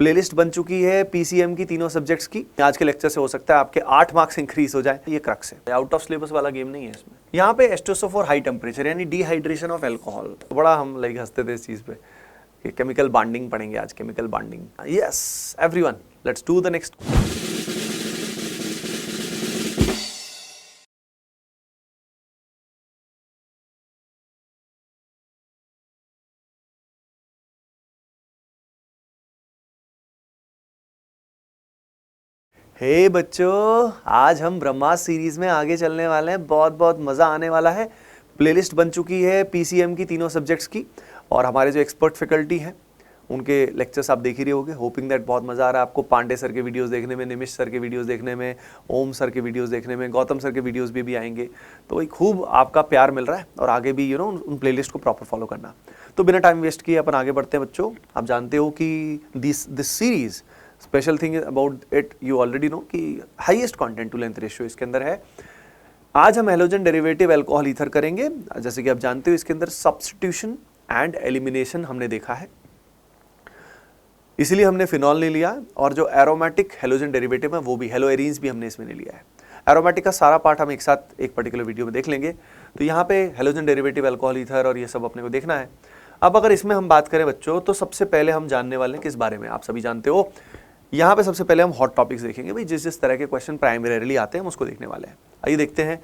Playlist बन चुकी है पीसीएम की तीनों सब्जेक्ट्स की। आज के लेक्चर से हो सकता है आपके 8 मार्क्स इंक्रीज हो जाए, ये क्रक्स है। आउट ऑफ सिलेबस वाला गेम नहीं है इसमें। यहाँ पे H2SO फॉर हाई टेम्परेचर यानी डिहाइड्रेशन ऑफ एल्कोहल, बड़ा हम लाइक हंसते थे इस चीज पे। केमिकल बॉन्डिंग पढ़ेंगे आज, chemical bonding. Yes everyone, let's do the next. Hey बच्चों, आज हम ब्रह्मास्त्र सीरीज में आगे चलने वाले हैं। बहुत बहुत मज़ा आने वाला है। प्लेलिस्ट बन चुकी है पीसीएम की तीनों सब्जेक्ट्स की, और हमारे जो एक्सपर्ट फैकल्टी हैं उनके लेक्चर्स आप देख ही रहे होगे। होपिंग दैट बहुत मज़ा आ रहा है आपको पांडे सर के वीडियोस देखने में, निमिष सर के वीडियोस देखने में, ओम सर के वीडियोस देखने में, गौतम सर के वीडियोस भी आएंगे। तो वही खूब आपका प्यार मिल रहा है, और आगे भी उन प्लेलिस्ट को प्रॉपर फॉलो करना। तो बिना टाइम वेस्ट किए अपन आगे बढ़ते हैं बच्चों। आप जानते हो कि this series special thing about it, you already know कि highest content to length ratio इसके अंदर है। आज हम हैलोजन डेरिवेटिव अल्कोहल ईथर करेंगे। जैसे कि आप जानते हो इसके अंदर सब्स्टिट्यूशन एंड एलिमिनेशन हमने देखा है, इसीलिए हमने फिनॉल नहीं लिया। और जो एरोमेटिक हैलोजन डेरिवेटिव है वो भी, हेलोएरीन्स भी हमने इसमें नहीं लिया है। एरोमेटिक का सारा पार्ट हम एक साथ एक पर्टिकुलर वीडियो में देख लेंगे। तो यहाँ पे हैलोजन डेरिवेटिव अल्कोहल ईथर और ये सब अपने को देखना है। अब अगर इसमें हम बात करें बच्चों, तो सबसे पहले हम जानने वाले हैं किस बारे में, आप सभी जानते हो। यहाँ पे सबसे पहले हम हॉट टॉपिक्स देखेंगे भाई, जिस तरह के क्वेश्चन प्राइमरीली आते हैं हम उसको देखने वाले हैं। आइए देखते हैं।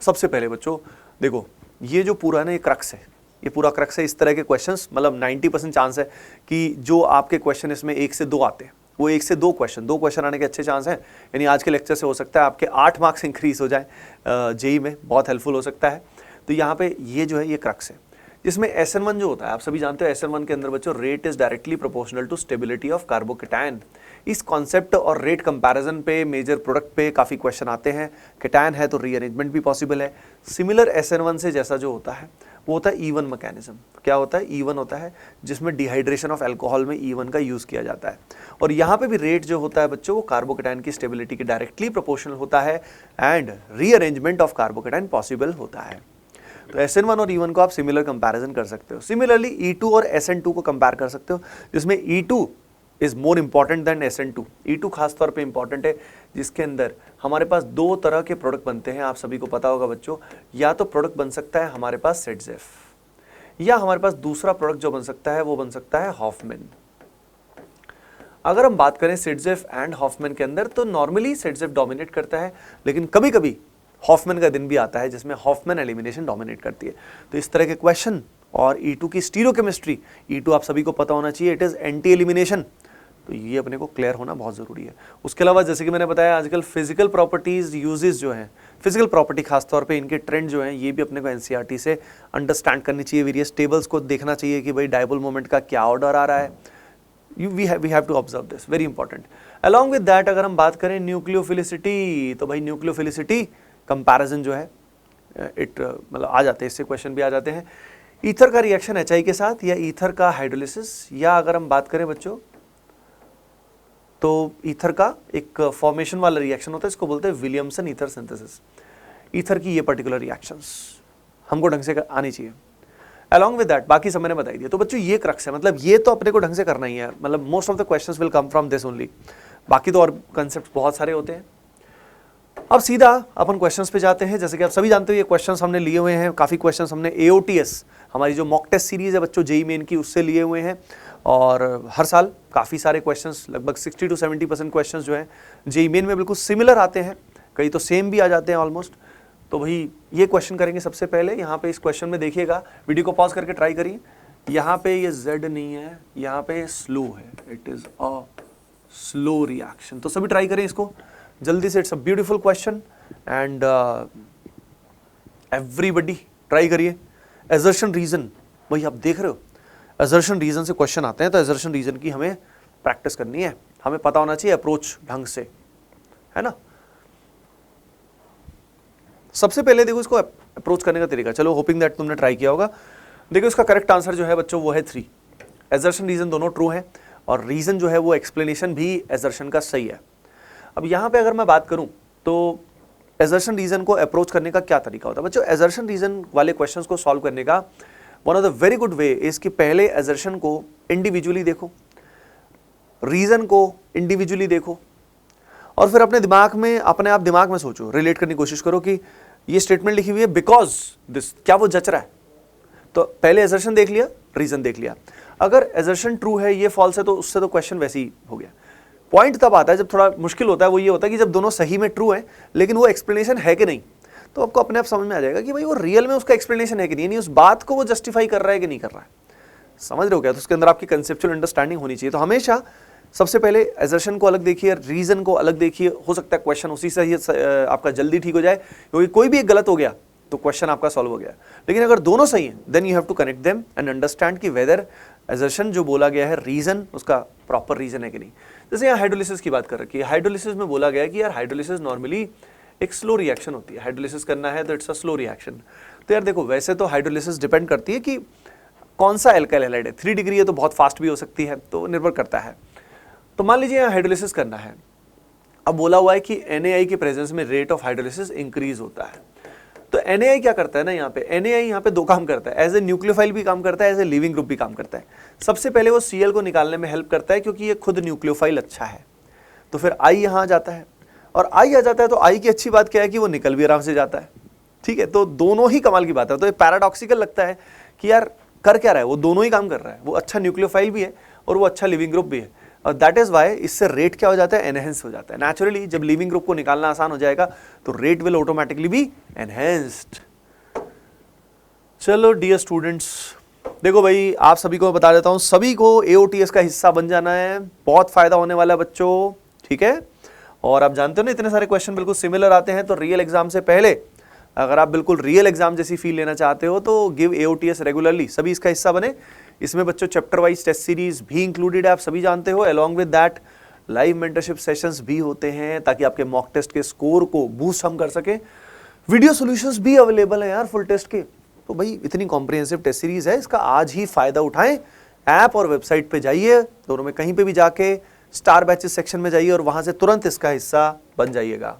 सबसे पहले बच्चों देखो, ये जो पूरा ना ये क्रक्स है, ये पूरा क्रक्स है। इस तरह के क्वेश्चंस मतलब 90% चांस है कि जो आपके क्वेश्चन इसमें 1 से 2 आते हैं, वो 1 से 2 क्वेश्चन आने के अच्छे चांस हैं। यानी आज के लेक्चर से हो सकता है आपके 8 मार्क्स इंक्रीज हो जाए जेई में, बहुत हेल्पफुल हो सकता है। तो यहाँ पे ये जो है ये क्रक्स है, जिसमें SN1 जो होता है, आप सभी जानते हो SN1 के अंदर बच्चों rate is directly proportional to stability of carbocation. इस कॉन्सेप्ट और रेट कंपैरिजन पे, मेजर प्रोडक्ट पे काफ़ी क्वेश्चन आते हैं। केटायन है तो रीअरेंजमेंट भी पॉसिबल है। सिमिलर SN1 से जैसा जो होता है वो होता है E1 मैकेनिज्म। क्या होता है? E1 होता है, जिसमें डिहाइड्रेशन ऑफ एल्कोहल में E1 का यूज़ किया जाता है। और यहाँ पे भी रेट जो होता है बच्चों, वो कार्बोकेटायन की स्टेबिलिटी के डायरेक्टली प्रोपोर्शनल होता है, and rearrangement of carbocation possible होता है। तो SN1 और E1 को आप सिमिलर कंपैरिजन कर सकते हो। सिमिलरली E2 और SN2 को कंपेयर कर सकते हो, जिसमें E2 is more important then SN2। E2 खास तौर पे इंपॉर्टेंट है, जिसके अंदर हमारे पास 2 तरह के प्रोडक्ट बनते हैं, आप सभी को पता होगा बच्चों। या तो प्रोडक्ट बन सकता है हमारे पास सेडजेफ, या हमारे पास दूसरा प्रोडक्ट जो बन सकता है वो बन सकता है हॉफमैन। अगर हम बात करें सेडजेफ एंड हॉफमैन के अंदर, तो नॉर्मली सेडजेफ डोमिनेट करता है, लेकिन कभी कभी हॉफमैन का दिन भी आता है जिसमें हॉफमैन एलिमिनेशन डोमिनेट करती है। तो इस तरह के क्वेश्चन, और E2 की स्टीरियोकेमिस्ट्री, E2 आप सभी को पता होना चाहिए, इट इज एंटी एलिमिनेशन। तो ये अपने को क्लियर होना बहुत ज़रूरी है। उसके अलावा जैसे कि मैंने बताया, आजकल फिजिकल प्रॉपर्टीज यूजेस जो हैं, फिजिकल प्रॉपर्टी खास तौर पे इनके ट्रेंड जो हैं, ये भी अपने को NCERT से अंडरस्टैंड करनी चाहिए। वेरियस टेबल्स को देखना चाहिए कि भाई डायपोल मोमेंट का क्या ऑर्डर आ रहा है। We have to observe this, very important. Along with that अगर हम बात करें न्यूक्लियोफिलिसिटी, तो भाई न्यूक्लियोफिलिसिटी कंपैरिजन जो है इट मतलब आ जाते हैं, इससे क्वेश्चन भी आ जाते हैं। ईथर का रिएक्शन HI के साथ, या ईथर का हाइड्रोलिसिस, या अगर हम बात करें बच्चों तो ईथर का एक फॉर्मेशन वाला रिएक्शन होता है, इसको बोलते हैं विलियमसन ईथर सिंथेसिस। ईथर की ये पर्टिकुलर रिएक्शंस हमको ढंग से आनी चाहिए। अलॉन्ग विद दैट बाकी सब मैंने बताई दिया। तो बच्चों ये क्रक्स है, मतलब ये तो अपने को ढंग से करना ही है, मतलब most of the questions will come from this only. बाकी तो और कंसेप्ट बहुत सारे होते हैं। अब सीधा अपन क्वेश्चंस पे जाते हैं। जैसे कि आप सभी जानते हो ये क्वेश्चंस हमने लिए हुए हैं, काफ़ी क्वेश्चंस हमने AOTS हमारी जो मॉक टेस्ट सीरीज है बच्चों जेईई मेन की, उससे लिए हुए हैं। और हर साल काफ़ी सारे क्वेश्चंस, लगभग 60 to 70% क्वेश्चंस जो हैं जेईई मेन में बिल्कुल सिमिलर आते हैं, कई तो सेम भी आ जाते हैं ऑलमोस्ट। तो भाई ये क्वेश्चन करेंगे सबसे पहले। यहाँ पे इस क्वेश्चन में देखिएगा, वीडियो को पॉज करके ट्राई करिए। यहाँ पे ये Z नहीं है, यहाँ पे स्लो है, it is a slow reaction. तो सभी ट्राई करें इसको जल्दी से। It's a beautiful question and everybody try करिए। एजर्शन रीजन, वही आप देख रहे हो, एजर्शन रीजन से क्वेश्चन आते हैं, तो एजर्शन रीजन की हमें प्रैक्टिस करनी है, हमें पता होना चाहिए अप्रोच ढंग से, है ना। सबसे पहले देखो इसको अप्रोच करने का तरीका, चलो होपिंग दैट तुमने ट्राई किया होगा। देखो इसका करेक्ट आंसर जो है बच्चों वो है 3। एजर्शन रीजन दोनों ट्रू है, और रीजन जो है वो एक्सप्लेनेशन भी एजर्शन का सही है। अब यहाँ पे अगर मैं बात करूँ तो एजर्शन रीजन को अप्रोच करने का क्या तरीका होता है बच्चों। एजर्शन रीजन वाले क्वेश्चंस को सॉल्व करने का one of the very good way is कि पहले एजर्शन को इंडिविजुअली देखो, रीजन को इंडिविजुअली देखो और फिर अपने आप दिमाग में सोचो, रिलेट करने की कोशिश करो कि ये स्टेटमेंट लिखी हुई है बिकॉज दिस, क्या वो जच रहा है? तो पहले एजर्शन देख लिया, रीजन देख लिया। अगर एजर्शन ट्रू है, ये फॉल्स है, तो उससे तो क्वेश्चन वैसे ही हो गया। पॉइंट तब आता है जब थोड़ा मुश्किल होता है, वो ये होता है कि जब दोनों सही में ट्रू है लेकिन वो एक्सप्लेनेशन है कि नहीं, तो आपको अपने आप समझ में आ जाएगा कि भाई वो रियल में उसका एक्सप्लेनेशन है कि नहीं, उस बात को वो जस्टिफाई कर रहा है कि नहीं कर रहा है। समझ रहे हो क्या? तो उसके अंदर आपकी कंसेप्चुअल अंडरस्टैंडिंग होनी चाहिए। तो हमेशा सबसे पहले एजर्शन को अलग देखिए, रीजन को अलग देखिए। हो सकता है क्वेश्चन उसी से ही आपका जल्दी ठीक हो जाए, क्योंकि कोई भी एक गलत हो गया तो क्वेश्चन आपका सॉल्व हो गया। लेकिन अगर दोनों सही हैं, then you have to connect them and understand कि वेदर एजर्शन जो बोला गया है, रीजन उसका प्रॉपर रीजन है कि नहीं। जैसे यहाँ हाइड्रोलिसिस की बात कर रखी है, हाइड्रोलिसिस में बोला गया है कि यार हाइड्रोलिसिस नॉर्मली एक स्लो रिएक्शन होती है, हाइड्रोलिसिस करना है तो इट्स अ स्लो रिएक्शन। तो यार देखो, वैसे तो हाइड्रोलिसिस डिपेंड करती है कि कौन सा एल्काइल हैलाइड है। 3 डिग्री है तो बहुत फास्ट भी हो सकती है, तो निर्भर करता है। तो मान लीजिए यहाँ हाइड्रोलिसिस करना है, अब बोला हुआ है कि NaI के प्रेजेंस में रेट ऑफ हाइड्रोलिसिस इंक्रीज होता है। तो NaI क्या करता है ना, यहाँ पे NaI यहाँ पे 2 काम करता है, एज ए न्यूक्लियोफाइल भी काम करता है, एज ए लिविंग ग्रुप भी काम करता है। सबसे पहले वो Cl को निकालने में हेल्प करता है, क्योंकि ये खुद न्यूक्लियोफाइल अच्छा है। तो फिर I यहाँ आ जाता है, और I आ जाता है तो I की अच्छी बात क्या है कि वो निकल भी आराम से जाता है। ठीक है, तो दोनों ही कमाल की बात है। तो ये पैराडॉक्सिकल लगता है कि यार कर क्या रहा है, वो दोनों ही काम कर रहा है, वो अच्छा न्यूक्लियोफाइल भी है और वो अच्छा लिविंग ग्रुप भी है। और दैट इज वाई इससे रेट क्या हो जाता है, एनहेंस हो जाता है। नेचुरली जब लिविंग ग्रुप को निकालना आसान हो जाएगा तो rate will automatically be enhanced. चलो डियर स्टूडेंट्स, देखो भाई आप सभी को बता देता हूं, सभी को AOTS का हिस्सा बन जाना है, बहुत फायदा होने वाला है बच्चों। ठीक है, और आप जानते हो ना इतने सारे क्वेश्चन बिल्कुल सिमिलर आते हैं, तो रियल एग्जाम से पहले अगर आप बिल्कुल रियल एग्जाम जैसी फील लेना चाहते हो तो गिव AOTS रेगुलरली, सभी इसका हिस्सा बने। इसमें बच्चों चैप्टर वाइज टेस्ट सीरीज भी इंक्लूडेड है, आप सभी जानते हो। Along with that live mentorship sessions भी होते हैं, ताकि आपके मॉक टेस्ट के स्कोर को बूस्ट हम कर सके। वीडियो सॉल्यूशंस भी अवेलेबल है यार फुल टेस्ट के। तो भाई इतनी कॉम्प्रिहेंसिव टेस्ट सीरीज है, इसका आज ही फायदा उठाएं। ऐप और वेबसाइट पे जाइए, दोनों में कहीं पे भी जाके स्टार बैचेस सेक्शन में जाइए और वहां से तुरंत इसका हिस्सा बन जाइएगा।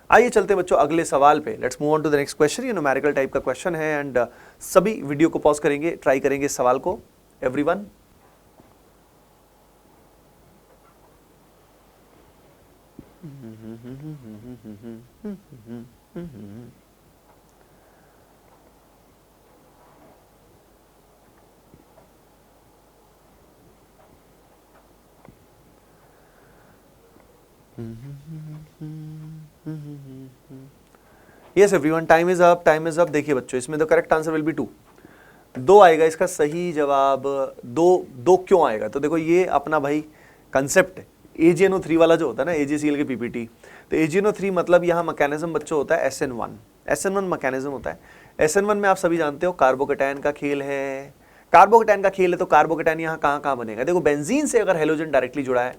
आइए चलते बच्चों अगले सवाल पे। Let's move on to the next question. ये न्यूमेरिकल टाइप का क्वेश्चन है एंड सभी वीडियो को पॉज करेंगे, ट्राई करेंगे इस सवाल को। Everyone, yes everyone, time is up, time is up. देखिए बच्चों, इसमें the correct answer will be 2, 2 आएगा इसका सही जवाब। 2 क्यों आएगा? तो देखो ये अपना भाई कंसेप्ट है, AgNO3 वाला जो होता है ना, AgCl के PPT। तो AgNO3 मतलब यहाँ मैकेनिज्म बच्चों होता है SN1, SN1 मैकेनिज्म होता है। SN1 में आप सभी जानते हो कार्बोकेटायन का खेल है। कार्बोकेटायन का खेल है तो कार्बोकेटायन यहाँ कहाँ कहाँ बनेगा? देखो बेंजीन से अगर हेलोजन डायरेक्टली जुड़ा है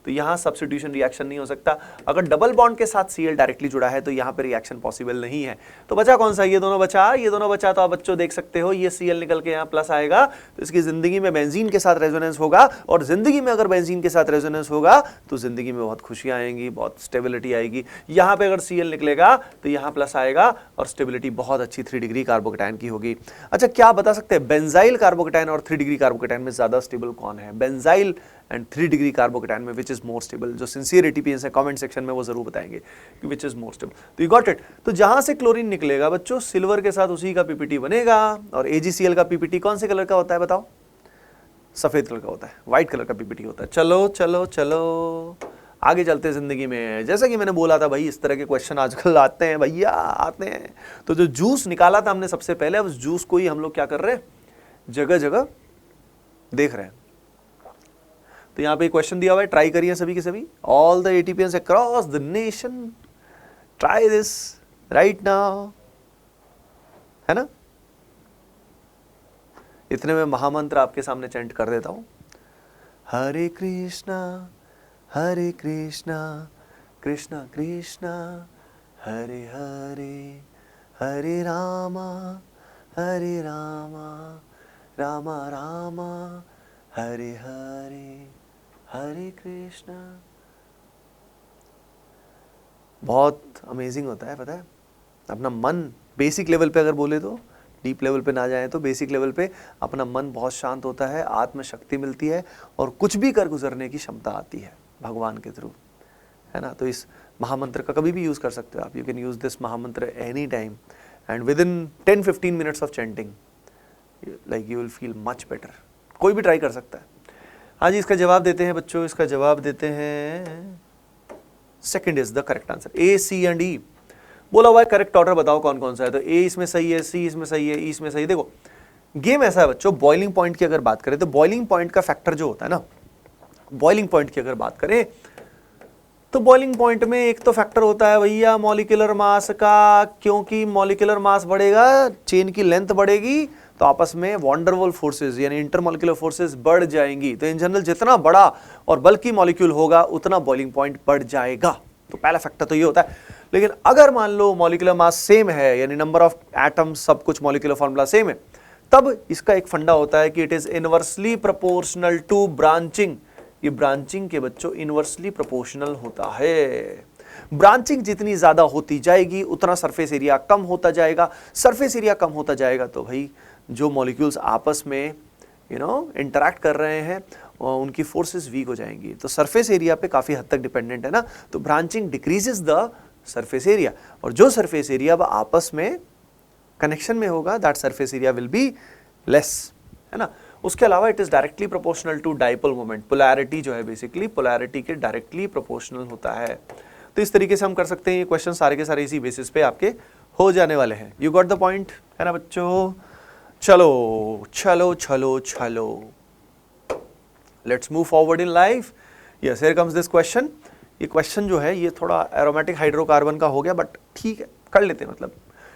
तो यहाँ सब्स्टिट्यूशन रिएक्शन नहीं हो सकता। अगर डबल बॉन्ड के साथ Cl डायरेक्टली जुड़ा है तो यहाँ पे रिएक्शन पॉसिबल नहीं है। तो बचा कौन सा? ये दोनों बचा, ये दोनों बचा। तो आप बच्चों देख सकते हो ये Cl निकल के यहाँ प्लस आएगा, तो इसकी जिंदगी में बेंजीन के साथ रेजोनेंस होगा, और जिंदगी में अगर बेंजीन के साथ रेजोनेंस होगा तो जिंदगी में बहुत खुशियां आएंगी, बहुत स्टेबिलिटी आएगी। यहाँ पे अगर Cl निकलेगा तो यहाँ प्लस आएगा और स्टेबिलिटी बहुत अच्छी 3 डिग्री कार्बोकेटायन की होगी। अच्छा, क्या बता सकते हैं बेंजाइल कार्बोकेटायन और 3 डिग्री कार्बोकेटायन में ज्यादा स्टेबल कौन है? बेंजाइल एंड 3 डिग्री कार्बोकेटायन में विच इज मोर स्टेबल? जो सिंसियर एटीपीएंस है कमेंट सेक्शन में वो जरूर बताएंगे कि विच इज मोर स्टेबल। तो यू गॉट इट। तो जहां से क्लोरीन निकलेगा बच्चों, सिल्वर के साथ उसी का PPT बनेगा। और AgCl का PPT कौन से कलर का होता है बताओ? सफेद कलर का होता है, व्हाइट कलर का PPT होता है। चलो चलो चलो आगे चलते हैं जिंदगी में। जैसा कि मैंने बोला था भाई, इस तरह के क्वेश्चन आजकल आते हैं भैया, आते हैं। तो जो जूस निकाला था हमने सबसे पहले, उस जूस को ही हम लोग क्या कर रहे हैं, जगह जगह देख रहे हैं। तो यहाँ पे क्वेश्चन दिया हुआ है, ट्राई करिए सभी के सभी। All the ATPs across the nation, try this right now, है ना? इतने में महामंत्र आपके सामने चैंट कर देता हूं, हरे कृष्णा कृष्णा कृष्णा हरे हरे, हरे रामा रामा रामा हरे हरे, हरे कृष्णा। बहुत अमेजिंग होता है, पता है? अपना मन बेसिक लेवल पे अगर बोले तो डीप लेवल पे ना जाएं तो बेसिक लेवल पे अपना मन बहुत शांत होता है, आत्मशक्ति मिलती है और कुछ भी कर गुजरने की क्षमता आती है भगवान के थ्रू, है ना। तो इस महामंत्र का कभी भी यूज़ कर सकते हो आप। यू कैन यूज़ दिस महामंत्र any time and with in 10-15 minutes of chanting like you will feel much better. कोई भी ट्राई कर सकता है। हाँ जी, इसका जवाब देते हैं बच्चों, इसका जवाब देते हैं second is the correct answer, A, C and E. बोला हुआ है करेक्ट ऑर्डर बताओ कौन कौन सा है, तो ए इसमें सही है, सी इसमें सही है, ई इसमें सही है। देखो गेम ऐसा है बच्चों, बॉइलिंग पॉइंट की अगर बात करें तो बॉइलिंग पॉइंट का फैक्टर जो होता है ना, बॉइलिंग पॉइंट की अगर बात करें तो बॉइलिंग पॉइंट में एक तो फैक्टर होता है भैया मॉलिक्यूलर मास का, क्योंकि मॉलिक्यूलर मास बढ़ेगा, चेन की लेंथ बढ़ेगी तो आपस में वॉन्डरवॉल फोर्सेस यानी इंटरमॉलिक्यूलर फोर्सेस बढ़ जाएंगी। तो इन जनरल जितना बड़ा और बल्कि मॉलिक्यूल होगा उतना बॉइलिंग पॉइंट बढ़ जाएगा। तो पहला फैक्टर तो ये होता है। लेकिन अगर मान लो मॉलिक्यूलर मास सेम है यानी नंबर ऑफ एटम्स सब कुछ मॉलिक्यूलर फॉर्मूला सेम है, तब इसका एक फंडा होता है कि it is inversely proportional to branching. ये ब्रांचिंग के बच्चों इनवर्सली प्रोपोर्शनल होता है। ब्रांचिंग जितनी ज्यादा होती जाएगी उतना सरफेस एरिया कम होता जाएगा। सरफेस एरिया कम होता जाएगा तो भाई जो मॉलिक्यूल्स आपस में इंटरैक्ट कर रहे हैं उनकी फोर्सेस वीक हो जाएंगी। तो सरफेस एरिया पे काफी हद तक डिपेंडेंट है ना। तो branching decreases the surface area, और जो सरफेस एरिया अब आपस में कनेक्शन में होगा that surface area will be less, है ना। उसके अलावा it is directly proportional to dipole moment. Polarity जो है बेसिकली पोलैरिटी के डायरेक्टली प्रोपोर्शनल होता है। तो इस तरीके से हम कर सकते हैं। ये क्वेश्चन सारे के सारे इसी बेसिस पे आपके हो जाने वाले हैं। यू गॉट द पॉइंट, है ना बच्चों। चलो चलो चलो चलो, let's move forward in life. Yes, here comes this question. ये क्वेश्चन जो है ये थोड़ा एरोमेटिक हाइड्रोकार्बन का हो गया, बट ठीक है कर लेते हैं, मतलब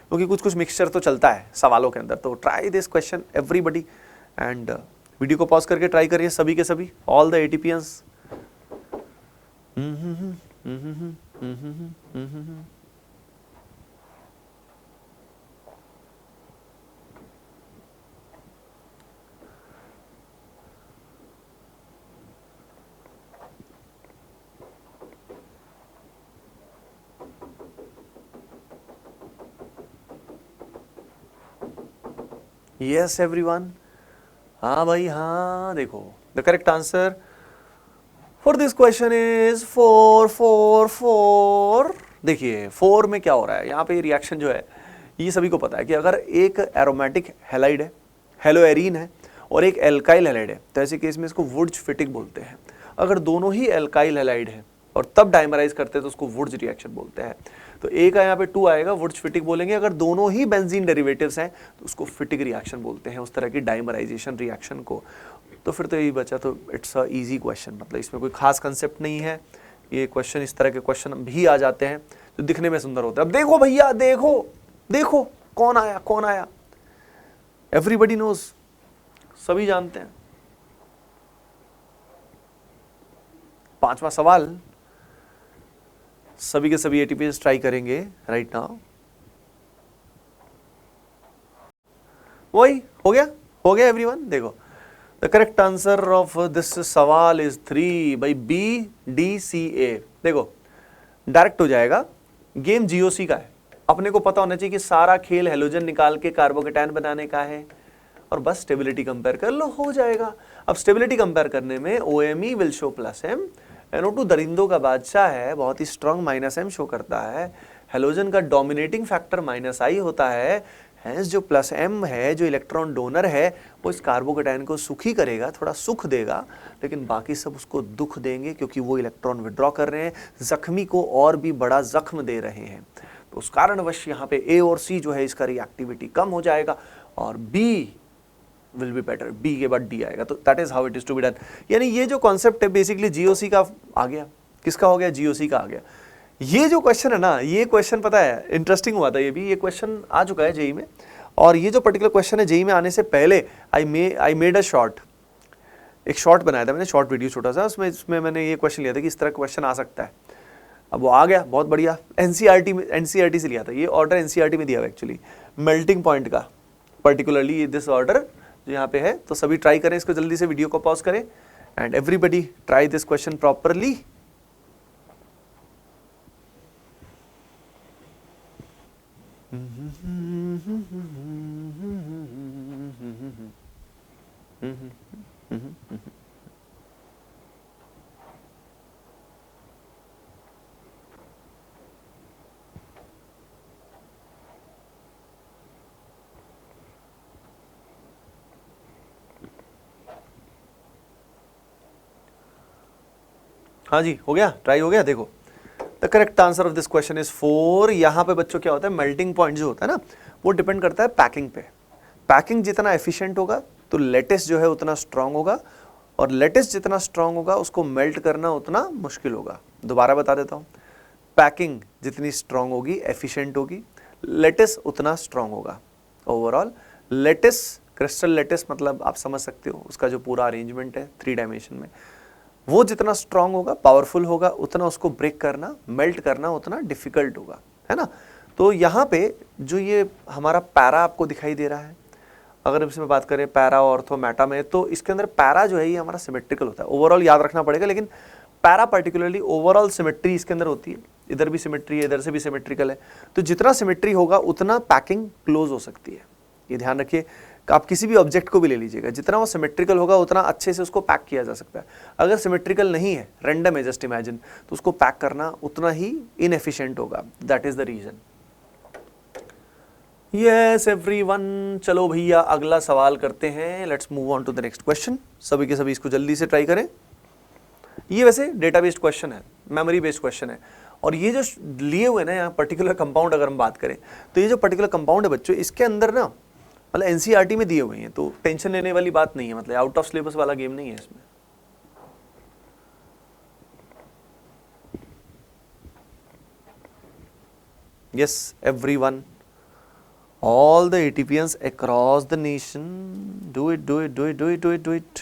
क्योंकि कुछ कुछ मिक्सचर तो चलता है सवालों के अंदर। तो try this question everybody and video को पॉज करके ट्राई करिए सभी के सभी, ऑल द एटीपियंस। यस एवरीवन, हाँ भाई हाँ। देखो the correct answer for this question is 4 4 4। देखिए 4 में क्या हो रहा है यहाँ पे, रिएक्शन जो है ये सभी को पता है कि अगर एक एरोमेटिक हैलाइड है, हेलोएरीन है, और एक एल्काइल हैलाइड है, तो ऐसे केस में इसको वुर्ज-फिटिक बोलते हैं। अगर दोनों ही एल्काइल हैलाइड है और तब डाइमराइज करते हैं तो उसको वुर्ज रिएक्शन बोलते हैं। तो ए का यहाँ पे 2 आएगा, वुर्ज-फिटिक बोलेंगे। अगर दोनों ही बेंजीन डेरिवेटिव्स हैं तो उसको फिटिक रिएक्शन बोलते हैं, उस तरह की डाइमराइजेशन रिएक्शन को। तो फिर तो यही बचा, तो इट्स अ इजी क्वेश्चन, मतलब इसमें कोई खास कंसेप्ट नहीं है। ये क्वेश्चन, इस तरह के क्वेश्चन भी आ जाते हैं जो दिखने में सुंदर होता है। अब देखो भैया, देखो देखो कौन आया कौन आया, एवरीबडी नोज, सभी जानते हैं। 5वां सवाल सभी के सभी एटीपीएस ट्राई करेंगे राइट नाउ। वही हो गया एवरीवन। देखो the correct answer of this सवाल इज 3 बाई BDCA। देखो डायरेक्ट हो जाएगा, गेम GOC का है। अपने को पता होना चाहिए कि सारा खेल हेलोजन निकाल के कार्बोकेटायन बनाने का है, और बस स्टेबिलिटी कंपेयर कर लो, हो जाएगा। अब स्टेबिलिटी कंपेयर करने में OMe will show +M, NO2 दरिंदों का बादशाह है, बहुत ही स्ट्रॉन्ग -M शो करता है। हेलोजन का डोमिनेटिंग फैक्टर -I होता है। हैंस जो +M है, जो इलेक्ट्रॉन डोनर है, वो इस कार्बोकेटायन को सुखी करेगा, थोड़ा सुख देगा, लेकिन बाकी सब उसको दुख देंगे क्योंकि वो इलेक्ट्रॉन विड्रॉ कर रहे हैं, जख्मी को और भी बड़ा जख्म दे रहे हैं। तो उस कारणवश यहाँ पे A और C जो है इसका रिएक्टिविटी कम हो जाएगा और B will be better, B के बाद D आएगा। तो that is how it is to be done. यानी ये जो कॉन्सेप्ट है बेसिकली GOC का आ गया। किसका हो गया? GOC का आ गया। ये जो क्वेश्चन है ना, ये क्वेश्चन पता है इंटरेस्टिंग हुआ था। ये क्वेश्चन आ चुका है जेई में, और ये जो पर्टिकुलर क्वेश्चन है जेई में आने से पहले आई मेड अ शॉर्ट, एक शॉर्ट बनाया था मैंने, शॉर्ट वीडियो छोटा सा, उसमें मैंने ये क्वेश्चन लिया था कि इस तरह क्वेश्चन आ सकता है। अब वो आ गया, बहुत बढ़िया। एनसीईआरटी से लिया था ये ऑर्डर, एनसीईआरटी में दिया हुआ एक्चुअली, मेल्टिंग पॉइंट का पर्टिकुलरली दिस ऑर्डर जो यहाँ पे है। तो सभी ट्राई करें इसको, जल्दी से वीडियो को पॉज करें and everybody try this question properly. हाँ जी, हो गया, ट्राई हो गया। देखो the correct answer of this question is 4। यहाँ पे बच्चों क्या होता है, मेल्टिंग पॉइंट जो होता है ना वो डिपेंड करता है पैकिंग पे। पैकिंग जितना एफिशिएंट होगा तो लेटिस जो है उतना स्ट्रांग होगा, और लेटिस जितना स्ट्रांग होगा उसको मेल्ट करना उतना मुश्किल होगा। दोबारा बता देता हूँ, पैकिंग जितनी स्ट्रांग होगी एफिशिएंट होगी, लेटिस उतना स्ट्रांग होगा। ओवरऑल लेटिस, क्रिस्टल लेटिस मतलब आप समझ सकते हो उसका जो पूरा अरेंजमेंट है 3 डायमेंशन में, वो जितना स्ट्रांग होगा, पावरफुल होगा, उतना उसको ब्रेक करना, मेल्ट करना उतना डिफिकल्ट होगा, है ना। तो यहाँ पे जो ये हमारा पैरा आपको दिखाई दे रहा है, अगर इसमें बात करें पैरा ऑर्थो मेटा में, तो इसके अंदर पैरा जो है ये हमारा सिमेट्रिकल होता है। ओवरऑल याद रखना पड़ेगा, लेकिन पैरा पर्टिकुलरली ओवरऑल सिमेट्री इसके अंदर होती है। इधर भी सिमेट्री है, इधर से भी सिमेट्रिकल है, तो जितना सिमेट्री होगा उतना पैकिंग क्लोज हो सकती है। ये ध्यान रखिए, आप किसी भी ऑब्जेक्ट को भी ले लीजिएगा, जितना वो सिमेट्रिकल होगा उतना अच्छे से उसको पैक किया जा सकता है। अगर सिमेट्रिकल नहीं है, रैंडम है, जस्ट इमेजिन, तो उसको पैक करना उतना ही इनएफिशिएंट होगा। That is the reason. Yes everyone, चलो भैया अगला सवाल करते हैं। Let's move on to the next question. सभी के सभी इसको जल्दी से ट्राई करें। ये वैसे डेटा बेस्ड क्वेश्चन है, मेमोरी बेस्ड क्वेश्चन है, और ये जो लिए हुए ना यहाँ पर्टिकुलर कंपाउंड अगर हम बात करें, तो ये जो पर्टिकुलर कंपाउंड है बच्चों, इसके अंदर ना मतलब एनसीईआरटी में दिए हुए हैं, तो टेंशन लेने वाली बात नहीं है, मतलब आउट ऑफ सिलेबस वाला गेम नहीं है इसमें। Yes everyone, all the ATPians across the nation, do it, do it, do it, do it, do it, do it।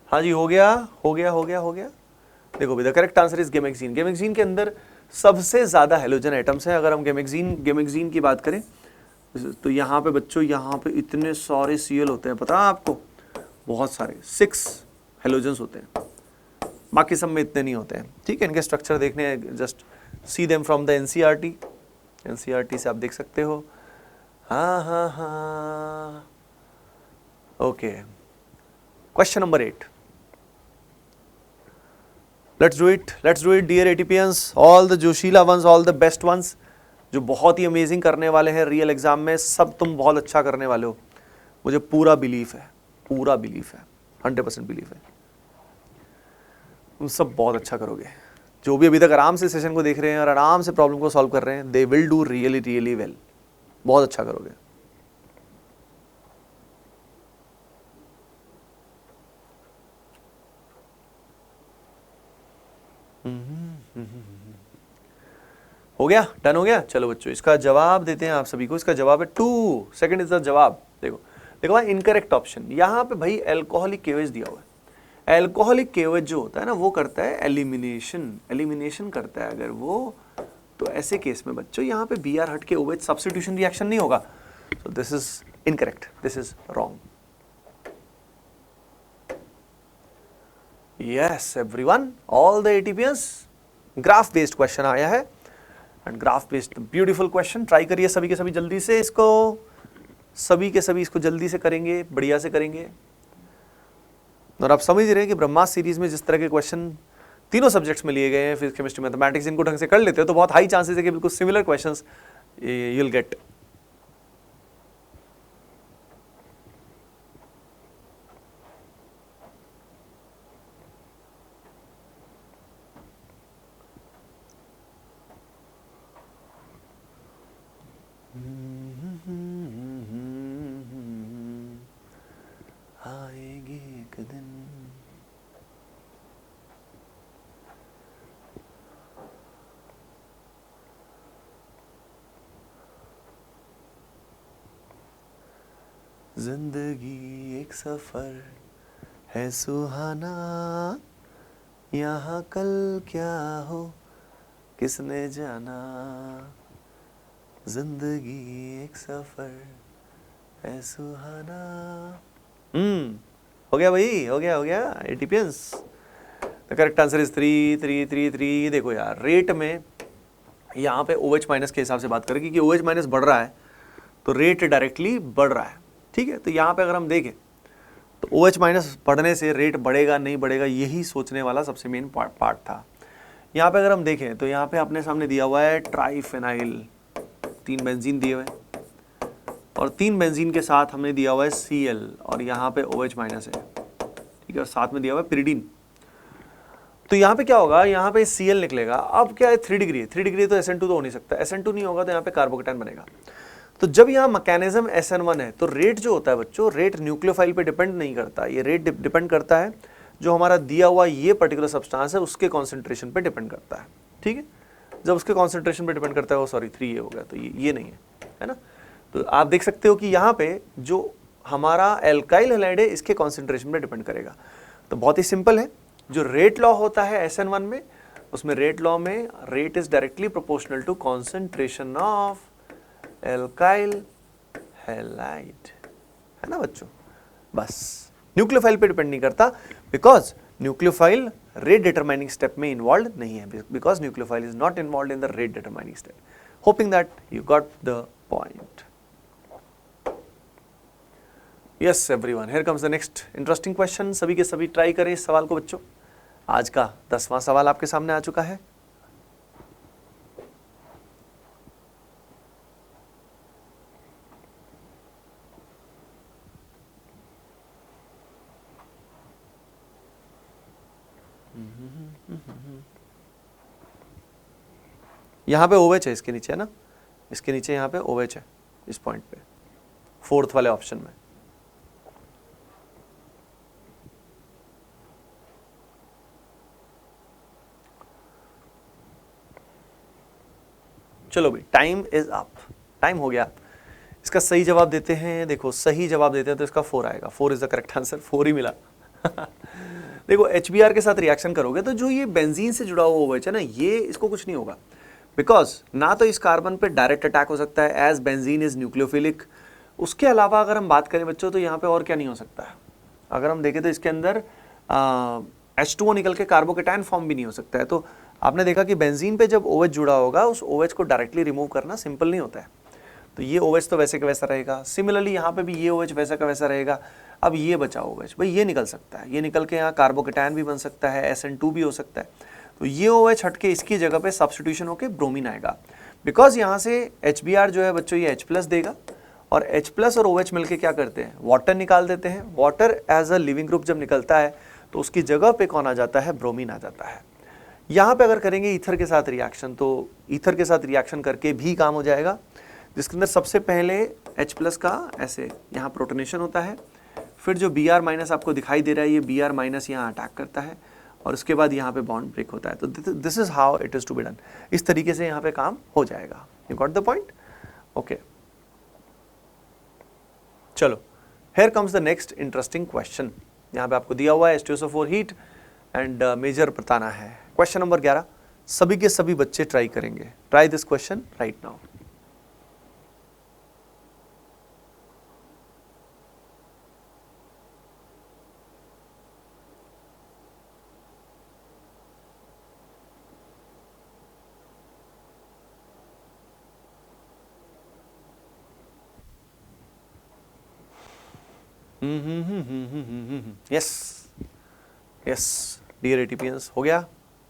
हाँ जी, हो गया, हो गया, हो गया, हो गया। देखो भी द करेक्ट आंसर इज गेमेक्सीन। गेमेक्सीन के अंदर सबसे ज्यादा हेलोजन एटम्स हैं। अगर हम गेमेक्सीन की बात करें तो यहाँ पे बच्चों, यहाँ पे इतने सारे Cl होते हैं, पता है आपको, बहुत सारे 6 हेलोजन्स होते हैं, बाकी सब में इतने नहीं होते हैं। ठीक है, इनके स्ट्रक्चर देखने, just see them from the NCERT से आप देख सकते हो। हाँ हाँ हाँ, okay. Question number 8, let's do it dear ATPians, all the जोशीला ones, all the best ones, जो बहुत ही अमेजिंग करने वाले हैं रियल एग्जाम में। सब तुम बहुत अच्छा करने वाले हो, मुझे पूरा बिलीफ है, 100% बिलीफ है। तुम सब बहुत अच्छा करोगे। जो भी अभी तक आराम से सेशन को देख रहे हैं और आराम से प्रॉब्लम को सॉल्व कर रहे हैं, they will do really really well. बहुत अच्छा करोगे। हो गया, डन हो गया। चलो बच्चों, इसका जवाब देते हैं आप सभी को। इसका जवाब है 2 सेकंड इज द जवाब। देखो भाई, इनकरेक्ट ऑप्शन यहाँ पे भाई एल्कोहलिक केवेज दिया हुआ है। एल्कोहलिक केवेज जो होता है ना, वो करता है एलिमिनेशन करता है अगर वो, तो ऐसे केस में बच्चों यहाँ पे Br हट के OH सब्स्टिट्यूशन रिएक्शन नहीं होगा। So this is incorrect, this is wrong. Yes everyone, all the ATPians, graph based question आया है, and graph based beautiful question. Try करिए सभी के सभी जल्दी से इसको, सभी के सभी इसको जल्दी से करेंगे, बढ़िया से करेंगे। और आप समझ रहे हैं कि ब्रह्मास्त्र सीरीज में जिस तरह के क्वेश्चन तीनों सब्जेक्ट्स में लिए गए हैं, फिजिक्स केमिस्ट्री मैथमेटिक्स, इनको ढंग से कर लेते हो तो बहुत हाई चांसेस है कि बिल्कुल similar questions you will get. आएगी एक दिन, जिंदगी एक सफर है सुहाना, यहाँ कल क्या हो किसने जाना। जिंदगी एक सफर है सुहाना। हो गया भाई, हो गया ATPians. The correct answer is 3. देखो यार, रेट में यहाँ पे OH माइनस के हिसाब से बात करें, क्योंकि OH माइनस बढ़ रहा है तो रेट डायरेक्टली बढ़ रहा है। ठीक है, तो यहाँ पे अगर हम देखें तो OH माइनस बढ़ने से रेट बढ़ेगा नहीं बढ़ेगा, यही सोचने वाला सबसे मेन पार्ट था। यहाँ पे अगर हम देखें तो यहाँ पे अपने सामने दिया हुआ है ट्राइफेनाइल, 3 बेंजीन दिए हुए हैं, और 3 बेंजीन के साथ हमने दिया हुआ है Cl, और यहाँ पे OH माइनस है। ठीक है, और साथ में दिया हुआ है पिरिडीन। तो यहाँ पे क्या होगा, यहाँ पे Cl निकलेगा। अब क्या है, 3 डिग्री है, 3 डिग्री तो SN2 तो हो नहीं सकता, SN2 नहीं होगा तो यहाँ पे कार्बोकेटायन बनेगा। तो जब यहाँ मैकेनिज्म SN1 है तो रेट जो होता है बच्चों, रेट न्यूक्लियोफाइल पे डिपेंड नहीं करता, ये रेट डिपेंड करता है जो हमारा दिया हुआ ये पर्टिकुलर सब्सटेंस है उसके कॉन्सेंट्रेशन पे डिपेंड करता है, ठीक है। जब उसके कॉन्सेंट्रेशन पे डिपेंड करता है, वो सॉरी 3 ये हो गया, तो ये नहीं है ना। तो आप देख सकते हो कि यहाँ पे जो हमारा एल्काइल हैलाइड है इसके कॉन्सेंट्रेशन पे डिपेंड करेगा। तो बहुत ही सिंपल है, जो रेट लॉ होता है SN1 में, उसमें रेट लॉ में rate is directly proportional to concentration of alkyl halide, है ना बच्चों। बस न्यूक्लियोफाइल पे डिपेंड नहीं करता, because nucleophile rate determining step में इन्वॉल्व नहीं है, because nucleophile is not involve in the rate determining step. Hoping that you got the point. Yes everyone, here comes the next interesting question. सभी के सभी try करें इस सवाल को बच्चों। आज का 10वां सवाल आपके सामने आ चुका है। यहाँ पे OH है इसके नीचे, है ना, इसके नीचे यहाँ पे OH है इस पॉइंट पे, 4th वाले ऑप्शन में। चलो भाई, टाइम इज अप, टाइम हो गया। इसका सही जवाब देते हैं, देखो सही जवाब देते हैं तो इसका 4 आएगा, 4 इज द करेक्ट आंसर, 4 ही मिला। देखो HBr के साथ रिएक्शन करोगे तो जो ये बेंजीन से जुड़ा हुआ OH है ना, ये इसको कुछ नहीं होगा, बिकॉज ना तो इस कार्बन पे डायरेक्ट अटैक हो सकता है एज बेंजीन इज न्यूक्लियोफिलिक। उसके अलावा अगर हम बात करें बच्चों तो यहाँ पे और क्या नहीं हो सकता है। अगर हम देखें तो इसके अंदर H2O निकल के कार्बोकेटायन फॉर्म भी नहीं हो सकता है। तो आपने देखा कि बेंजीन पे जब OH जुड़ा होगा, उस OH को डायरेक्टली रिमूव करना सिंपल नहीं होता है। तो ये OH तो वैसे का वैसा रहेगा, सिमिलरली यहाँ पे भी ये OH वैसा का वैसा रहेगा। अब ये बचा OH, भाई ये निकल सकता है, ये निकल के यहाँ कार्बोकेटायन भी बन सकता है, SN2 भी हो सकता है। तो ये OH हट के इसकी जगह पे सब्स्टिट्यूशन होके ब्रोमीन आएगा, बिकॉज यहाँ से HBr जो है बच्चों ये H+ देगा, और H+ और OH मिलके क्या करते हैं, वाटर निकाल देते हैं। Water as a leaving group जब निकलता है तो उसकी जगह पे कौन आ जाता है, ब्रोमीन आ जाता है। यहाँ पे अगर करेंगे ईथर के साथ रिएक्शन, तो ईथर के साथ रिएक्शन करके भी काम हो जाएगा, जिसके अंदर सबसे पहले H+ का ऐसे यहाँ प्रोटोनेशन होता है, फिर जो Br- आपको दिखाई दे रहा है, ये Br- यहाँ अटैक करता है, और उसके बाद यहाँ पे बॉन्ड ब्रेक होता है। तो this is how it is to be done. इस तरीके से यहाँ पे काम हो जाएगा। You got the point? Okay, चलो here comes the next interesting question. यहाँ पे आपको दिया हुआ है H2SO4 हीट एंड मेजर बताना है। क्वेश्चन नंबर 11, सभी के सभी बच्चे ट्राई करेंगे। Try this question right now. Yes yes dear ATPians, हो गया।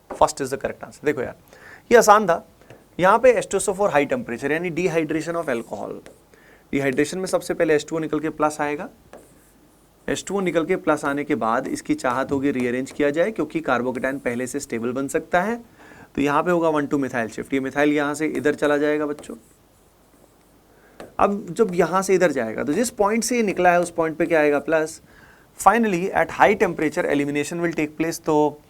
First is the correct answer. देखो यार, ये आसान था। यहाँ पे H2SO4 हाई टेम्परेचर यानी डिहाइड्रेशन ऑफ एल्कोहल। डिहाइड्रेशन में सबसे पहले H2O निकल के प्लस आएगा। H2O निकल के प्लस आने के बाद इसकी चाहत होगी रीअरेंज किया जाए, क्योंकि कार्बोकेटायन पहले से स्टेबल बन सकता है। तो यहाँ पे होगा 1,2 मिथाइल शिफ्ट। ये मिथाइल यहाँ से इधर चला जाएगा बच्चों। अब जब यहाँ से इधर जाएगा तो जिस पॉइंट से ये निकला है उस पॉइंट पे क्या आएगा, plus. Finally at high temperature elimination will take place. तो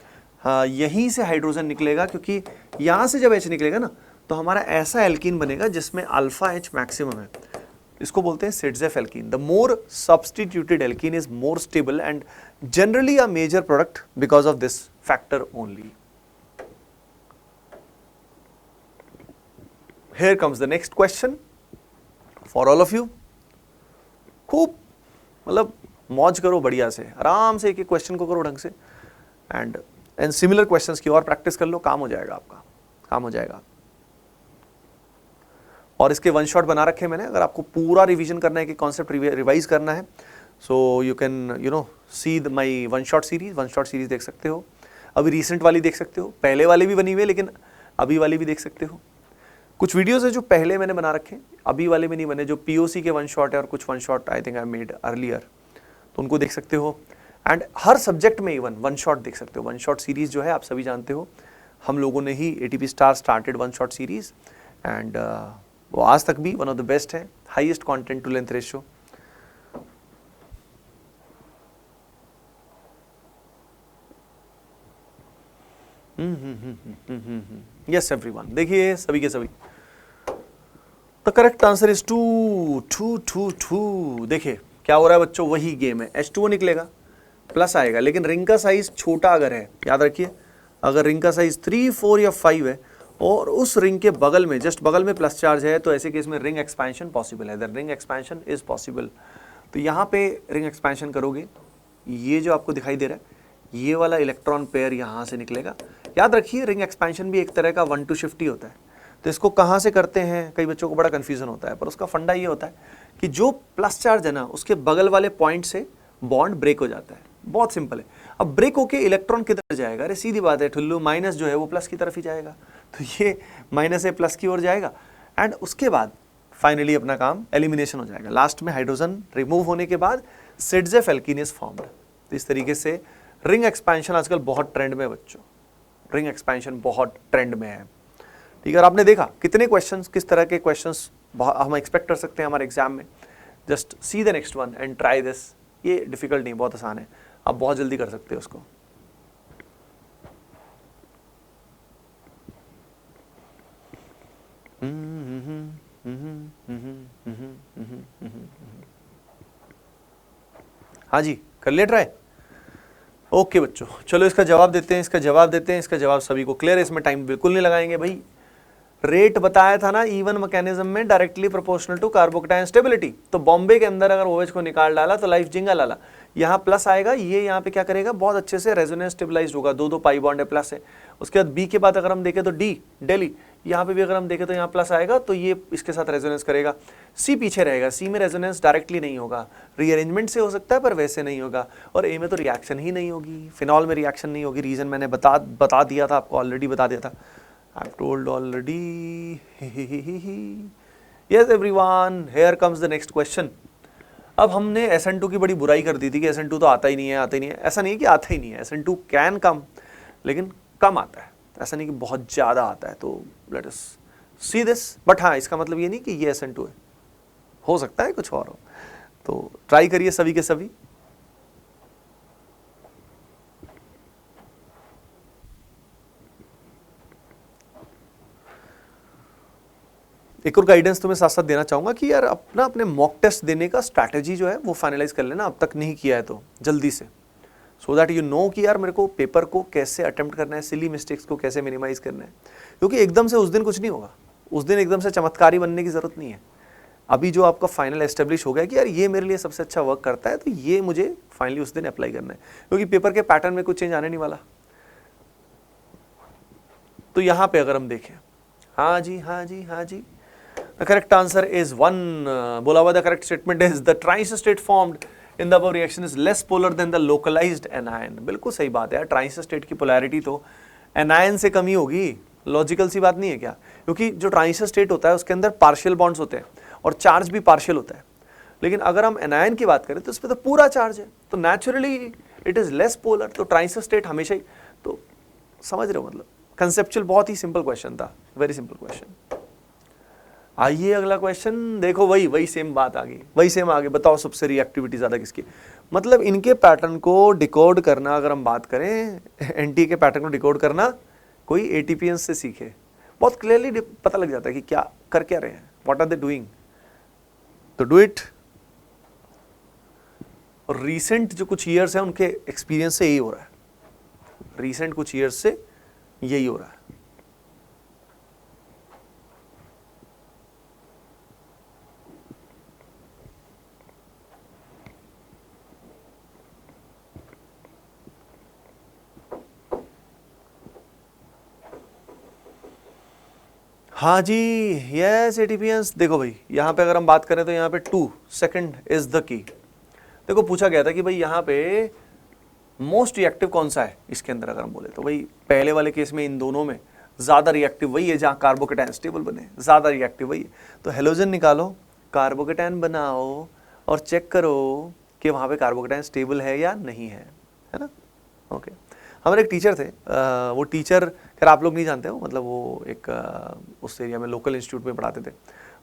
यहीं से हाइड्रोजन निकलेगा, क्योंकि यहाँ से जब H निकलेगा ना तो हमारा ऐसा एल्कीन बनेगा जिसमें अल्फा H मैक्सिमम है। इसको बोलते हैं Saytzeff alkene. The more substituted alkene is more stable and generally a major product because of this factor only. Here comes the next question for all of you. खूब मतलब मौज करो बढ़िया से, आराम से एक एक क्वेश्चन को करो ढंग से, एंड सिमिलर क्वेश्चंस की और प्रैक्टिस कर लो, काम हो जाएगा आपका, काम हो जाएगा। और इसके वन शॉट बना रखे मैंने, अगर आपको पूरा रिवीजन करना है कि कॉन्सेप्ट रिवाइज करना है, so you can see my one shot series देख सकते हो। अभी रिसेंट वाली देख सकते हो, पहले वाली भी बनी हुई है लेकिन अभी वाली भी देख सकते हो। कुछ वीडियोस है जो पहले मैंने बना रखे, अभी वाले में नहीं बने, जो POC के वन शॉट है, और कुछ one shot I think I made earlier, तो उनको देख सकते हो। एंड हर सब्जेक्ट में इवन वन शॉट देख सकते हो। वन शॉट सीरीज जो है आप सभी जानते हो, हम लोगों ने ही ATP star started one shot series, and वो आज तक भी वन ऑफ द बेस्ट है, highest content to length ratio. Yes everyone, देखिए सभी के सभी, द करेक्ट आंसर इज 2 देखिए क्या हो रहा है बच्चों, वही गेम है, H2O निकलेगा, प्लस आएगा, लेकिन रिंग का साइज छोटा अगर है, याद रखिए, अगर रिंग का साइज 3, 4 या 5 है और उस रिंग के बगल में, जस्ट बगल में प्लस चार्ज है, तो ऐसे केस में रिंग एक्सपेंशन पॉसिबल है, the ring expansion is possible. तो यहाँ पे रिंग एक्सपेंशन करोगे, ये जो आपको दिखाई दे रहा है, ये वाला इलेक्ट्रॉन पेयर यहाँ से निकलेगा। याद रखिए रिंग एक्सपेंशन भी एक तरह का 1 to शिफ्ट ही होता है। तो इसको कहाँ से करते हैं, कई बच्चों को बड़ा कन्फ्यूजन होता है, पर उसका फंडा ये होता है कि जो प्लस चार्ज है ना, उसके बगल वाले पॉइंट से बॉन्ड ब्रेक हो जाता है। बहुत सिंपल है। अब ब्रेक होके इलेक्ट्रॉन किधर जाएगा, अरे सीधी बात है ठुल्लू, माइनस जो है वो प्लस की तरफ ही जाएगा, तो ये माइनस से प्लस की ओर जाएगा, एंड उसके बाद फाइनली अपना काम एलिमिनेशन हो जाएगा। लास्ट में हाइड्रोजन रिमूव होने के बाद सिडजेफ एल्कीन इज फॉर्म्ड। तो इस तरीके से रिंग एक्सपेंशन आजकल बहुत ट्रेंड में है बच्चों, रिंग एक्सपेंशन बहुत ट्रेंड में है। ठीक है, और आपने देखा कितने क्वेश्चंस, किस तरह के क्वेश्चंस हम एक्सपेक्ट कर सकते हैं हमारे एग्जाम में। Just see the next one and try this. ये डिफिकल्ट नहीं, बहुत आसान है, आप बहुत जल्दी कर सकते हो उसको। हाँ जी, कर लिया ट्राई। ओके बच्चों, चलो इसका जवाब देते हैं, इसका जवाब सभी को क्लियर है, इसमें टाइम बिल्कुल नहीं लगाएंगे भाई। रेट बताया था ना इवन मैकेनिज्म में directly proportional to carbocation stability. तो बॉम्बे के अंदर अगर OH को निकाल डाला तो लाइफ जिंगा लाला, यहाँ प्लस आएगा, ये यहाँ पे क्या करेगा, बहुत अच्छे से रेजोनेंस स्टेबलाइज होगा, 2 पाई बॉन्ड है, प्लस है। उसके बाद B के बाद अगर हम देखें तो D दिल्ली, यहाँ पे भी अगर हम देखें तो यहाँ प्लस आएगा, तो ये इसके साथ रेजोनेंस करेगा। C पीछे रहेगा, C में रेजोनेंस डायरेक्टली नहीं होगा, रीअरेंजमेंट से हो सकता है पर वैसे नहीं होगा। और A में तो रिएक्शन ही नहीं होगी, फिनॉल में रिएक्शन नहीं होगी। रीजन मैंने बता दिया था आपको, ऑलरेडी बता दिया था, I've told already. Yes everyone, here comes the next question. अब हमने SN2 की बड़ी बुराई कर दी थी कि SN2 तो आता ही नहीं है। ऐसा नहीं है कि आता ही नहीं है, SN2 कैन कम, लेकिन कम आता है, ऐसा नहीं कि बहुत ज़्यादा आता है। तो let us see this, but हाँ इसका मतलब ये नहीं कि ये SN2 है, हो सकता है कुछ और हो। तो ट्राई करिए सभी के सभी। एक और गाइडेंस तुम्हें साथ साथ देना चाहूँगा कि यार अपने मॉक टेस्ट देने का स्ट्रैटेजी जो है वो फाइनलाइज कर लेना, अब तक नहीं किया है तो जल्दी से, सो दैट यू नो कि यार मेरे को पेपर को कैसे अटेम्प्ट करना है, सिली मिस्टेक्स को कैसे मिनिमाइज करना है। क्योंकि एकदम से उस दिन कुछ नहीं होगा, उस दिन एकदम से चमत्कारी बनने की ज़रूरत नहीं है। अभी जो आपका फाइनल एस्टेब्लिश हो गया कि यार ये मेरे लिए सबसे अच्छा वर्क करता है, तो ये मुझे फाइनली उस दिन अप्लाई करना है, क्योंकि पेपर के पैटर्न में कुछ चेंज आने नहीं वाला। तो यहाँ पे अगर हम देखें, हाँ जी हाँ जी हाँ जी, the correct answer is 1. बोला हुआ the correct statement is the triester state formed in the above reaction is less polar than the localized anion. बिल्कुल सही बात है यार, triester state की polarity तो anion से कम ही होगी, लॉजिकल सी बात नहीं है क्या? क्योंकि जो triester state होता है उसके अंदर पार्शियल बॉन्ड्स होते हैं और चार्ज भी पार्शियल होता है। लेकिन अगर हम anion की बात करें तो उस पर तो पूरा चार्ज है, तो naturally it is less polar. तो triester state हमेशा ही, तो समझ रहे हो, मतलब कंसेप्चुअल बहुत ही सिंपल क्वेश्चन था, वेरी सिंपल क्वेश्चन। आइए अगला क्वेश्चन, देखो वही सेम बात आ गई, वही सेम आ गई। बताओ सबसे रिएक्टिविटी ज़्यादा किसकी? मतलब इनके पैटर्न को डिकोड करना, अगर हम बात करें एनटी के पैटर्न को डिकोड करना, कोई एटीपीएन से सीखे, बहुत क्लियरली पता लग जाता है कि क्या कर क्या रहे हैं, व्हाट आर दे डूइंग, तो डू इट। और रीसेंट जो कुछ ईयर्स हैं उनके एक्सपीरियंस से यही हो रहा है, रीसेंट कुछ ईयर्स से यही हो रहा है। हाँ जी, यस एटीपीएंस। देखो भाई यहाँ पे अगर हम बात करें तो यहाँ पे 2 सेकंड इज द की। देखो पूछा गया था कि भाई यहाँ पे मोस्ट रिएक्टिव कौन सा है इसके अंदर, अगर हम बोले तो भाई पहले वाले केस में इन दोनों में ज़्यादा रिएक्टिव वही है जहाँ कार्बोकेटायन स्टेबल बने, ज़्यादा रिएक्टिव वही है। तो हेलोजन निकालो, कार्बोकेटायन बनाओ और चेक करो कि वहाँ पे कार्बोकेटायन स्टेबल है या नहीं है। है ना। ओके, हमारे एक टीचर थे, वो टीचर खैर आप लोग नहीं जानते हो, मतलब वो एक उस एरिया में लोकल इंस्टीट्यूट में पढ़ाते थे,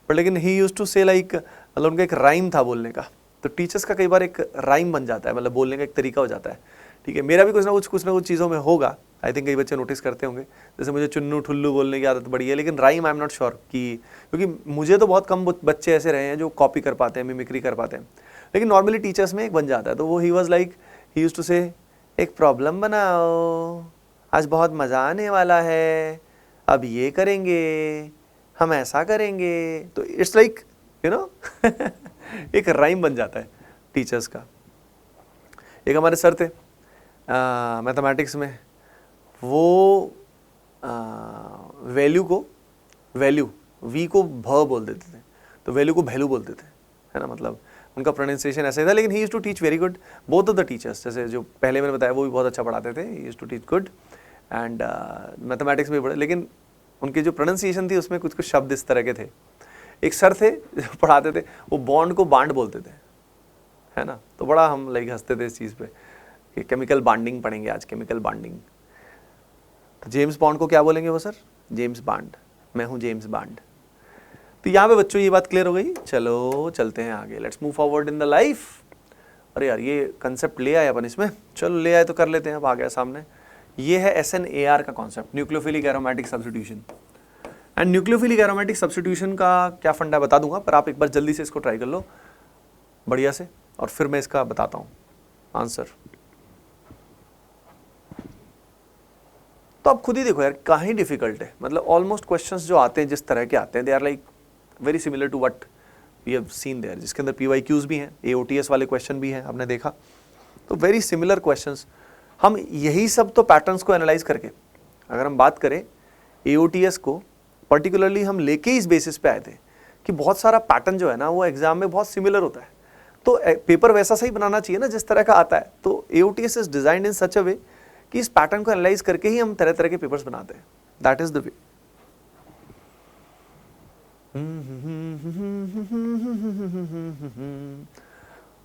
पर लेकिन ही यूज्ड टू से लाइक, मतलब उनका एक राइम था बोलने का। तो टीचर्स का कई बार एक राइम बन जाता है, मतलब बोलने का एक तरीका हो जाता है, ठीक है। मेरा भी कुछ ना कुछ चीज़ों में होगा, आई थिंक कई बच्चे नोटिस करते होंगे। जैसे मुझे चुन्नू ठुल्लू बोलने की आदत बड़ी है, लेकिन rhyme I am not sure कि, क्योंकि मुझे तो बहुत कम बच्चे ऐसे रहे हैं जो कॉपी कर पाते हैं, मिमिक्री कर पाते हैं, लेकिन नॉर्मली टीचर्स में एक बन जाता है। तो वो he was like, he used to say, एक प्रॉब्लम बनाओ, आज बहुत मज़ा आने वाला है, अब ये करेंगे, हम ऐसा करेंगे। तो इट्स लाइक यू नो एक राइम बन जाता है टीचर्स का। एक हमारे सर थे मैथमेटिक्स में, वो वैल्यू को वैल्यू, वी को भ बोल देते थे, तो वैल्यू को वैल्यू बोलते थे, है ना। मतलब उनका प्रोनाउंसिएशन ऐसा ही था, लेकिन he used to teach very good. Both of the teachers, जैसे जो पहले मैंने बताया वो भी बहुत अच्छा पढ़ाते थे, he used to teach good and mathematics में पढ़े, लेकिन उनकी जो प्रोनाउंसिएशन थी उसमें कुछ कुछ शब्द इस तरह के थे। एक सर थे जो पढ़ाते थे, वो बॉन्ड को बांड बोलते थे, है ना। तो बड़ा हम लाइक हंसते थे इस चीज़ पे कि केमिकल बॉन्डिंग पढ़ेंगे आज, केमिकल बॉन्डिंग। तो जेम्स बॉन्ड को क्या बोलेंगे वो सर? जेम्स बॉन्ड, मैं हूँ जेम्स बॉन्ड। तो यहाँ पे बच्चों ये बात क्लियर हो गई। चलो चलते हैं आगे, let's move forward in the life. अरे यार ये कंसेप्ट ले आए अपन इसमें, चलो ले आए तो कर लेते हैं, अब आ गया सामने। ये है SNAR का concept, nucleophilic aromatic substitution. And nucleophilic aromatic substitution का क्या फंडा बता दूंगा, पर आप एक बार जल्दी से इसको ट्राई कर लो बढ़िया से, और फिर मैं इसका बताता हूँ आंसर। तो आप खुद ही देखो यार, कहीं डिफिकल्ट है, मतलब ऑलमोस्ट क्वेश्चंस जो आते हैं जिस तरह के आते हैं, they are like very similar to what we have seen there, जिसके अंदर PYQs भी हैं, AOTS वाले क्वेश्चन भी हैं, आपने देखा। तो वेरी सिमिलर क्वेश्चंस। हम यही सब तो पैटर्न्स को एनालाइज करके, अगर हम बात करें AOTS को पर्टिकुलरली, हम लेके इस बेसिस पे आए थे कि बहुत सारा पैटर्न जो है ना वो एग्जाम में बहुत सिमिलर होता है, तो पेपर वैसा सही बनाना चाहिए ना जिस तरह का आता है। तो AOTS इज डिजाइंड इन सच अ वे कि इस पैटर्न को एनालाइज करके ही हम तरह तरह के पेपर्स बनाते हैं। That is the way.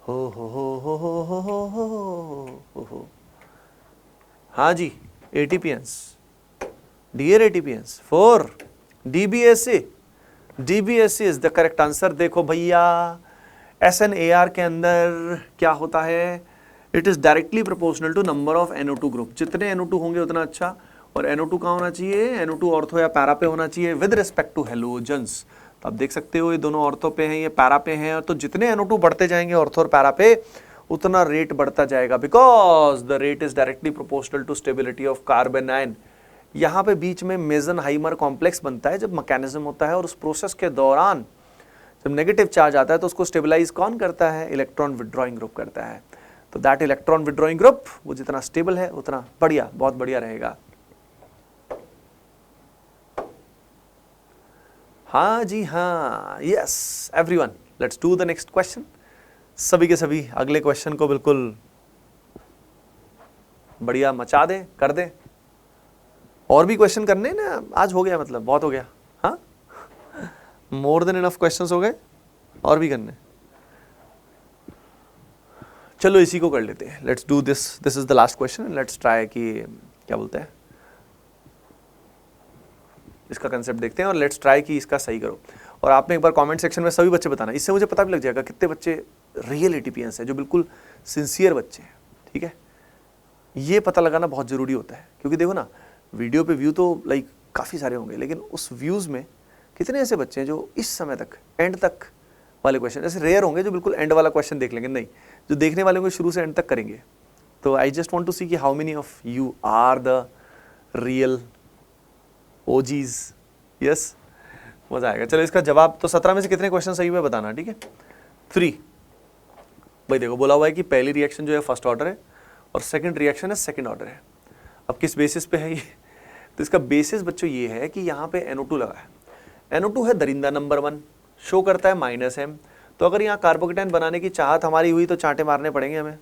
हो हाँ जी, ATPNs, dear ATPNs 4 DBSA, DBSA is the correct answer. देखो भैया, SNAR के अंदर क्या होता है, it is directly proportional to number of NO2 group. जितने NO2 होंगे उतना अच्छा, और NO2 कहाँ होना चाहिए, NO2 ऑर्थो या पैरा पे होना चाहिए विद रिस्पेक्ट टू हेलोजन्स। तो आप देख सकते हो ये दोनों ऑर्थो पे हैं, ये पैरा पे हैं, तो जितने NO2 बढ़ते जाएंगे ऑर्थो और पैरा पे, उतना रेट बढ़ता जाएगा, because the rate is directly proportional to stability of carbon ion. यहाँ पे बीच में मेजनहाइमर कॉम्प्लेक्स बनता है जब मैकेनिज्म होता है, और उस प्रोसेस के दौरान जब नेगेटिव चार्ज आता है तो उसको स्टेबलाइज कौन करता है, इलेक्ट्रॉन विड्रॉइंग ग्रुप करता है। तो दैट इलेक्ट्रॉन विड्रॉइंग ग्रुप वो जितना स्टेबल है उतना बढ़िया, बहुत बढ़िया रहेगा। हाँ जी हाँ, yes everyone, let's do the next question. सभी के सभी अगले क्वेश्चन को बिल्कुल बढ़िया मचा दें, कर दें। और भी क्वेश्चन करने ना, आज हो गया, मतलब बहुत हो गया। हाँ, मोर देन इनफ क्वेश्चंस हो गए, और भी करने। चलो इसी को कर लेते हैं, let's do this is the last question, let's try कि क्या बोलते हैं, इसका कंसेप्ट देखते हैं और लेट्स ट्राई कि इसका सही करो। और आपने एक बार कमेंट सेक्शन में सभी बच्चे बताना, इससे मुझे पता भी लग जाएगा कितने बच्चे रियल ATPNs हैं, जो बिल्कुल सिंसियर बच्चे हैं, ठीक है। ये पता लगाना बहुत ज़रूरी होता है, क्योंकि देखो ना, वीडियो पे व्यू तो लाइक काफ़ी सारे होंगे, लेकिन उस व्यूज़ में कितने ऐसे बच्चे हैं जो इस समय तक, एंड तक वाले क्वेश्चन, ऐसे रेयर होंगे जो बिल्कुल एंड वाला क्वेश्चन देख लेंगे, नहीं, जो देखने वाले को शुरू से एंड तक करेंगे। तो I just want to see कि how many of you are the real OGs। Yes, मजा आएगा। चलो इसका जवाब तो 17 में से कितने क्वेश्चन सही हुए बताना, ठीक है। 3 भाई देखो, बोला हुआ है कि पहली रिएक्शन जो है फर्स्ट ऑर्डर है और सेकंड रिएक्शन है सेकंड ऑर्डर है। अब किस बेसिस पे है ये, तो इसका बेसिस बच्चों ये है कि यहाँ पे NO2 लगा है, NO2 है दरिंदा नंबर 1, शो करता है -M। तो अगर यहाँ कार्बोकेटाइन बनाने की चाहत हमारी हुई तो चांटे मारने पड़ेंगे हमें।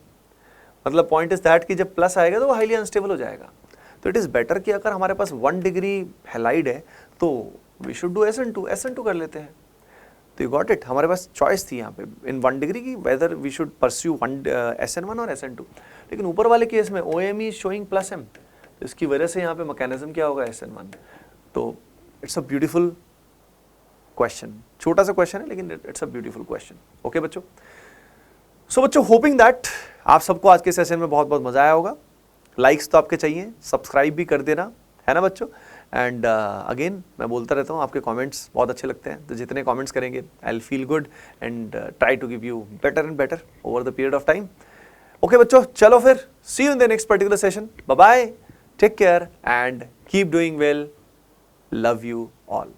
मतलब पॉइंट इज दैट कि जब प्लस आएगा तो वो हाईली अनस्टेबल हो जाएगा। तो इट इज़ बेटर कि अगर हमारे पास 1 डिग्री हैलाइड है तो वी शुड डू SN2 कर लेते हैं। तो यू गॉट इट, हमारे पास चॉइस थी यहाँ पे इन 1 डिग्री की, whether we should pursue SN1 और SN2। लेकिन ऊपर वाले केस में OM is showing plus M, तो इसकी वजह से यहाँ पे मैकेनिज्म क्या होगा, SN1। तो इट्स अ ब्यूटीफुल क्वेश्चन, छोटा सा क्वेश्चन है लेकिन it's a beautiful question. Okay बच्चों, सो बच्चों होपिंग दैट आप सबको आज के सेशन में बहुत बहुत मजा आया होगा। लाइक्स तो आपके चाहिए, सब्सक्राइब भी कर देना, है ना बच्चों। एंड अगेन मैं बोलता रहता हूँ आपके कमेंट्स बहुत अच्छे लगते हैं, तो जितने कमेंट्स करेंगे I will feel good and try to give you better and better over the period of time. Okay बच्चों, चलो फिर see you in the next particular session, bye bye, take care and keep doing well, love you all.